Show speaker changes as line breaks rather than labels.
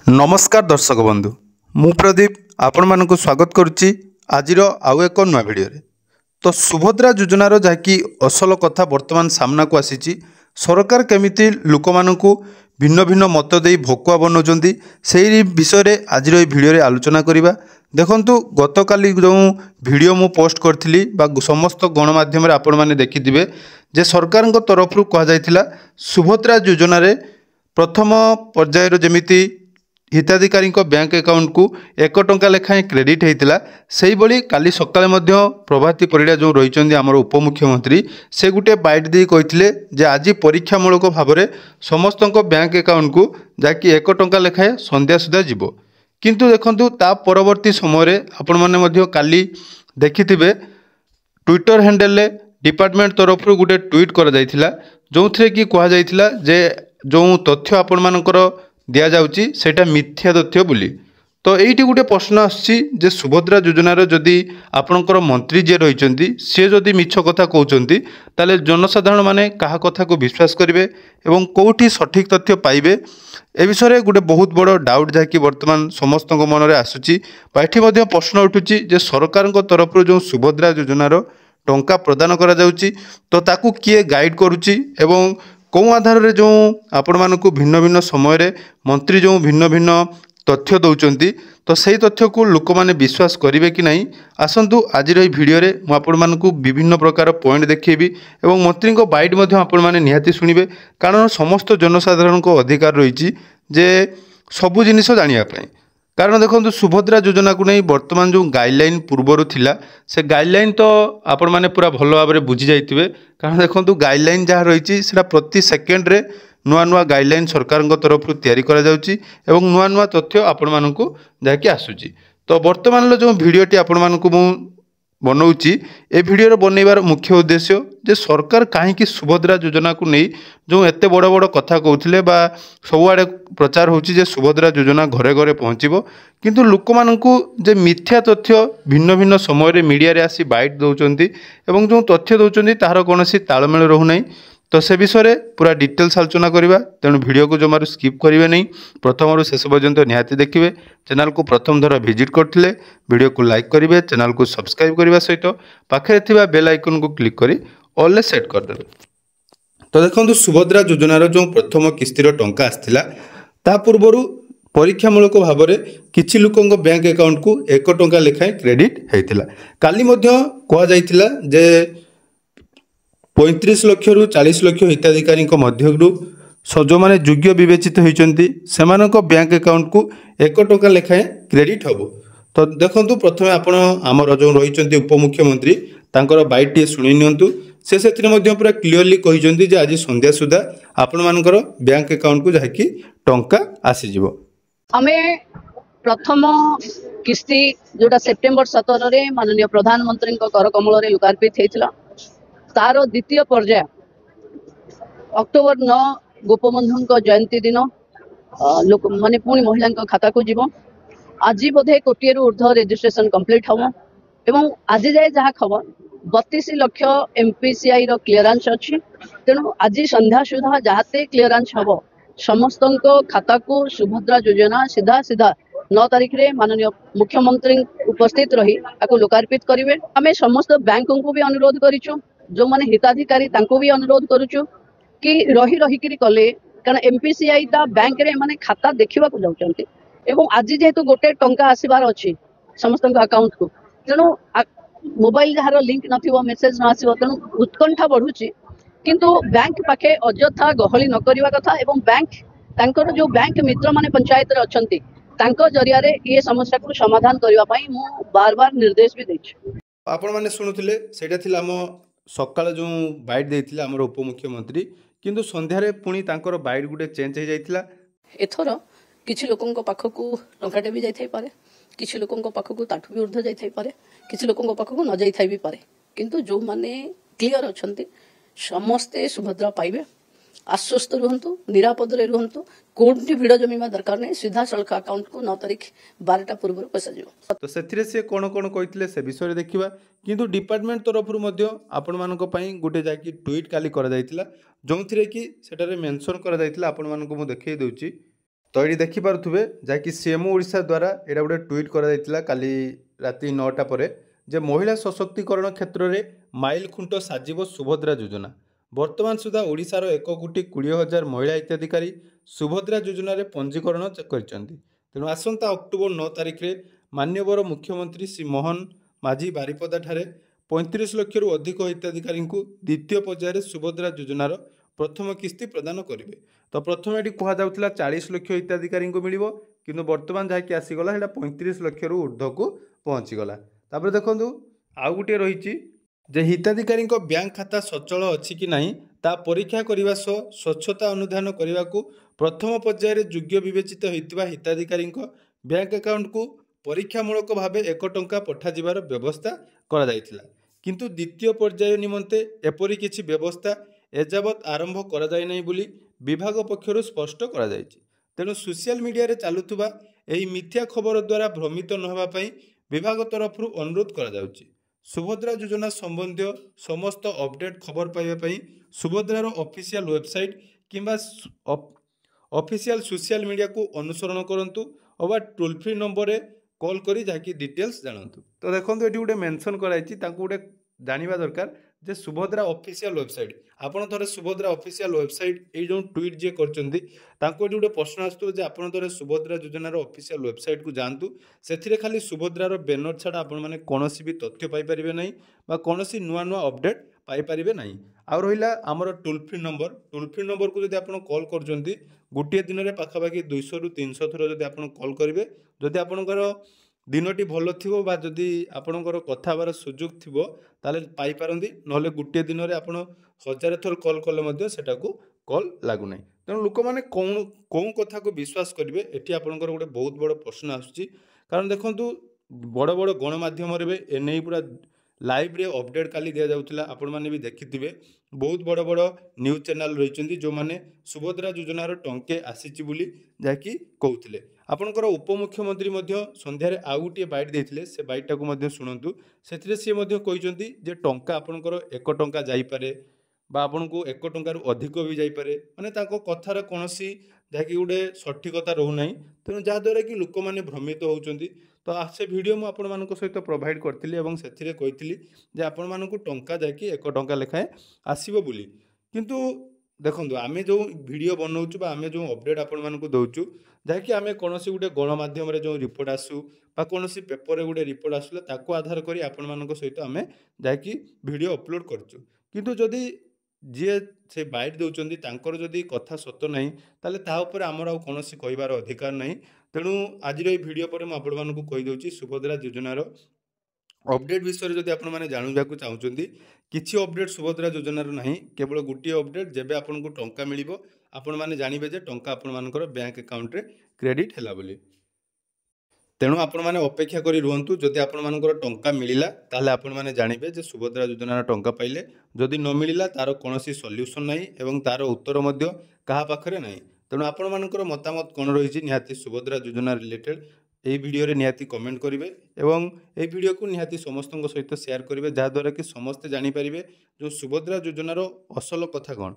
नमस्कार दर्शक बंधु मु प्रदीप आपण मानक स्वागत करुच्ची आजिर आउ एक नुआ भिडियो तो सुभद्रा योजनार जहाँकि असल कथा वर्तमान सामना को आसी सरकार केमिति लोक मानकु भिन्न भिन्न मत दे भकुआ बनाउछन्ती सेही विषय रे आजिर ए भिडियो रे आलोचना करिबा। देखंतु गतकाली जो भिडियो मु पोस्ट करथिली बा समस्त गणमाध्यम रे आपण माने देखिथिबे जे सरकार तरफ कहा जायतिला सुभद्रा योजना रे प्रथम पर्यायर जेमिति हिताधिकारी बैंक अकाउंट को 1 टंका लेखाएं क्रेडिट होता से भाई काली सकाले प्रभाती परिड़ा जो रही आमर उपमुख्यमंत्री से गोटे बाइट दे कहते आज परीक्षामूलक भाव में समस्त बैंक अकाउंट को जहाँकि 1 टंका लेखाएं संध्या सुधा जीव किंतु देखंतु ता परवर्ती समय आपण मैंने काली देखिथिबे ट्विटर हैंडल डिपार्टमेंट तरफ गोटे ट्वीट करा जायतिला जो थे कि कहा जायतिला जे जो तथ्य आपण मानकर दिया जाउची सेटा मिथ्या तथ्य बोली। तो यही गोटे प्रश्न आसी जे सुभद्रा योजनार जदि आपणकर मंत्री जे रही सी जदि मिछ कथा कहते ताले जनसाधारण माने कहा कथा को विश्वास करेंगे एवं कौटी सठिक तथ्य पाइबे ए विषय गोटे बहुत बड़ डाउट जहाँकि वर्तमान समस्त मन में आसूची ये प्रश्न उठुची जे सरकार तरफ जो सुभद्रा योजनार टंका प्रदान करा जाउची तो ताकू किए गाइड करुची एवं कौ आधार रे जो आपण मानकु भिन्न भिन्न समय रे मंत्री जो भिन्न भिन्न तथ्य दौरान तो सही तथ्य को लोक माने विश्वास करेंगे कि नहीं आसतु आज भिडियो रे मु आपण मानकु विभिन्न प्रकार पॉइंट देखेबी एवं मंत्री को बाइट मध्य आपण माने निहाती सुनिबे कारण समस्त जनसाधारण को अधिकार रही जे सबु जिनिस जानिया पई। कारण देखो सुभद्रा योजना को नहीं वर्तमान जो गाइडलाइन पूर्वर थिला से गाइडलाइन तो आपण माने पूरा भल भाव में बुझी जाइथिबे कारण देखो गाइडलाइन जहाँ रही प्रति सेकेंड रे नुआ नुआ गाइडलाइन सरकार तरफ तैयारी करा जाउची एवं नुआ नुआ तथ्य आपण मानकु जाके आसुची। तो वर्तमान जो भिडियोटी आपण मानकु मु बनाऊँगी ए भिडियो बनइबार मुख्य उद्देश्य जे सरकार कहीं सुभद्रा योजना को नहीं जो एते बड़ बड़ कथा कहते बा सबुआड़े प्रचार होची सुभद्रा योजना घरे घरे पहुँचब किंतु लोक मानकु जे मिथ्या तथ्य भिन्न भिन्न समय रे मीडिया रे आसी बाइट दौरान एवं जो तथ्य दौरान तार कौन तालमेल रहूना तो से विषय पूरा डिटेल्स आलोचना करवा तेणु वीडियो को जमार स्किप करेंगे नहीं प्रथम शेष पर्यंत निहाती देखिए। चैनल को प्रथम थर विजिट करते वीडियो को लाइक करेंगे चैनल को सब्सक्राइब करने सहित पाखे थिबा बेल आइकन को क्लिक करी ऑल सेट करदे। तो देखो सुभद्रा योजनार जो प्रथम किस्तिर टंका आसला ता पूर्वर परीक्षामूलक भाव में किछि लोकों बैंक अकाउंट को 1 टंका लेखाएं क्रेडिट होता काली कहुला जे 35 लाख रु 40 लाख हिताधिकारी मध्य जो मैंने योग्य विवेचित होती से बैंक अकाउंट को 1 टंका लेखाएं क्रेडिट हम। तो देखो प्रथम आपण आमर जो रही उपमुख्यमंत्री तांकर बाइट टी शुणी नियंतु से पूरा क्लीयरली कहते आज संध्या सुधा आपण मानकर बैंक अकाउंट को जहाँकि टंका आसीजिवो।
आमे प्रथम किस्ती जोटा सेप्टेम्बर 17 रे माननीय प्रधानमंत्री कर कमल रे लोकार्पित होता तार द्वितीय पर्याय अक्टोबर 9 गोपबंधु जयंती दिन लोक माने पुणी महिला खाता को जीव आज बोधे कोटी ऊर्ध्व रेजिस्ट्रेशन कंप्लीट हम एवं आज जाए जहाँ खबर 32 लाख एमपीसीआई रो क्लीयरेंस अच्छी तेणु आज संध्या सुधा जहाते क्लीयरेंस हम समस्त खाता को सुभद्रा योजना सीधा सीधा 9 तारीख रे माननीय मुख्यमंत्री उपस्थित रही आपको लोकार्पित करेंगे। आम समस्त बैंक को भी अनुरोध करूँ जो माने हिताधिकारी तांको भी अनुरोध करूँ कि रही रही कले कारण एमपीसीआई ता बैंक रे माने खाता देखा जाऊँच एवं आज जेहेतु गोटे टंका आसबार अच्छी समस्त अकाउंट को तेणु मोबाइल जार लिंक नथिबो मेसेज न आसीबो तेणु उत्कंठा बढ़ुची किंतु बैंक पाखे अଯଥା गहली न करवा कथा एवं बैंक तांकर जो बैंक मित्र माने पंचायत रे अछंती तांको जरिया रे ये समस्या को समाधान करबा पई मु बार बार निर्देश भी देछि।
आपण माने सुनुथिले सेटा थिला हम सकाळ जो बाइट देथिला हमर उपमुख्यमंत्री किंतु संध्या रे पुणी तांकर बाइट गुटे चेंज हो जाइथिला
एथर किछि लोकंक पाखकू टंकाटे भी जाइथाइ पारे किछि लोकंक पाखकू ताठू भी ऊर्ध्व जाइथाइ पारे किछि लोकंक पाखकू न जाइथाइ भी पारे किंतु जो माने क्लियर अछंती समस्ते सुभद्रा पाइबे आश्वस्त रुहंतु निरापद रे रुहंतु कोनटी भिड़ जमीमा दरकार नहीं सीधा सड़क अकाउंट को 9 तारीख 12टा पूर्व पैसा जीव।
तो सेथिरे से कोन कोन कहितले से विषय रे देखिबा किंतु डिपार्टमेंट तरफ रु मध्य आपण मानक पई गुटे जाकी ट्वीट काली करा जायतिला जोंथिरे कि सेटारे मेंशन करा जायतिला आपण मानक मु देखै देउची तो ये देखिपे जहाँकि सीएमओ ओडिशा द्वारा यहाँ गोटे ट्वीट कर काली राति 9टा पर जे महिला सशक्तिकरण क्षेत्र में माइल खुंट साजिब सुभद्रा योजना। वर्तमान सुधा ओडिशार 1,20,20,000 महिला हिताधिकारी सुभद्रा योजन पंजीकरण करछन्ति। तेणु आसंता अक्टोबर 9 तारिख में मान्यवर मुख्यमंत्री श्री मोहन माझी बारिपदा ठारे 35 लाख अधिक हिताधिकारी द्वितीय पर्यायर सुभद्रा योजनार प्रथम किस्ती प्रदान करेंगे। तो प्रथम ये कहला 40 लाख हिताधिकारी मिल कि बर्तमान जहाँकि आसीगला है 35 लाख ऊर्ध्व को पहुँचीगला। तापर देखो आउ गोटे रही जे हिताधिकारी बैंक खाता सचल अच्छी कि नहीं ता परीक्षा करने सह स्वच्छता अनुधान करने को प्रथम पर्यायर योग्य विवेचित होता हिताधिकारी बैंक अकाउंट को परीक्षामूलक भाव 1 टंका पठाଯିबार व्यवस्था करा जायतिला। किंतु द्वितीय पर्याय निमंते एपरी किछि व्यवस्था एजावत आरंभ करा जाय नै बोली विभाग पक्षरु स्पष्ट करा जायछि। तेणु सोशल मीडिया रे चालुथुबा एही मिथ्या खबर द्वारा भ्रमित न होबा पई विभाग तरफरु अनुरोध करा जाउछि। सुभद्रा योजना संबंधी समस्त अपडेट खबर पाइबा पई सुभद्रार ऑफिशियल वेबसाइट किंबा ऑफिशियल सोशल मीडिया को अनुसरण करंतु अबा टोल फ्री नंबर रे कॉल करी जाकि डिटेल्स जानतु। तो देखो ये गोटे मेंशन कराई गोटे जानिबा दरकार जे सुभद्रा ऑफिशियल वेबसाइट आपन थोड़े सुभद्रा ऑफिशियल वेबसाइट ये जो ट्वीट जे करचंदी तांको गोटे प्रश्न आसतो जे आपन थोड़े सुभद्रा योजनार ऑफिशियल वेबसाइट को जानतु। सेथिरे खाली सुभद्रार बैनर छाड़ा आपण माने कोनोसी भी तथ्य पाई परिबे नै बा कोनोसी नुआ नुआ अपडेट पाई परिबे नै। आ रहिला हमर टोल फ्री नंबर को जदि आपन कॉल करचंदी गोटे दिन रे पाखापाखि 200 रु 300 थर जदि आपन कॉल करिवे जदि आपनकर दिनटी भल थी जदि आपणकर कथबार सुजोग थी ताले पाई पारंदी नले गोटे दिन में आप 1000 थर कॉल कले सेटा को कॉल लगुना। तेणु लोक मैंने कौन कथा को विश्वास करेंगे ये आपंकर गोटे बहुत बड़ प्रश्न आसूँ। कारण देखूँ बड़ बड़ गणमाध्यम एने पूरा लाइव रे अपडेट काली दिया जाउथिला आपण माने भी देखिथिबे। बहुत बड़ बड़ न्यूज चैनल रहिचंदी जो माने सुभद्रा योजनार टंके आसीची बोली जाकि कहउथिले। आपणकर उपमुख्यमंत्री मध्य संध्यारे आउ गोटे बाइट देथिले से बाइटा को मध्य शुणंतु। सेथिरे से मध्य कहिचंदी जे टंका आपणकर 1 टंका जाई पारे बा आपन को 1 टंकार अधिक भी जाई पारे माने ताको कथार कोनोसी जाकि गोटे सठिकता रहू नाही। तेणु जहाँद्वारा कि लोक मैंने भ्रमित होउचंदी। तो से वीडियो मु आपण मानक सहित प्रोवाइड करथिली एवं सेथिरे कहिथिली जे आपण मानक टंका जाकि 1 टंका लेखाए आसीबो बोली। किंतु देखंतु आमे जो वीडियो बनाउछु बा आमे जो अपडेट आपण मानक दउछु जाकि आमे कोनोसी गोटे गणमाध्यम रे जो रिपोर्ट आसु बा कोनोसी पेपर रे गोटे रिपोर्ट आसुला ताको आधार करी आपण मानक सहित आमे जाकि वीडियो अपलोड करछु। किंतु जदि जी से बाइट दौरान तांकर जदि कथा सत नहीं ताले ता ऊपर आमर आउ कोनोसी कहिबार अधिकार नहीं। तेणु आज भिडियो पर मुझे आपण मानक कहि दउछि सुभद्रा योजनार अपडेट विषय जदि आपण माने जानुवा को चाहुचंदी किछि अपडेट सुभद्रा योजनार नहीं केवल गोटे अपडेट जेबे आपन को टंका मिलिबो आपण माने जानिबे जे टंका आपण मानकर बैंक अकाउंट रे क्रेडिट हैला बोली। तेणु आपण माने अपेक्षा करी रुहंतु जदि आपण मानकर टंका मिलिला ताले आपण माने जानिबे जे सुभद्रा योजनार टंका पाइले जदि न मिलिला तार कोनोसी सॉल्यूशन नाही एवं तार उत्तर मध्य कहा पाखरे नाही। तेणु आपण मानकर मतामत कोन रहिछि निहाती सुभद्रा योजना रिलेटेड এই ভিডিওরে নিহাতি কমেন্ট করবে এবং এই ভিডিওকে নিহাতি সমস্তଙ୍କ সহিত শেয়ার করবে যাদ্বারা কি সমস্তে জানিপারিবে যে সুভদ্রা যোজনার অসল কথা কোণ।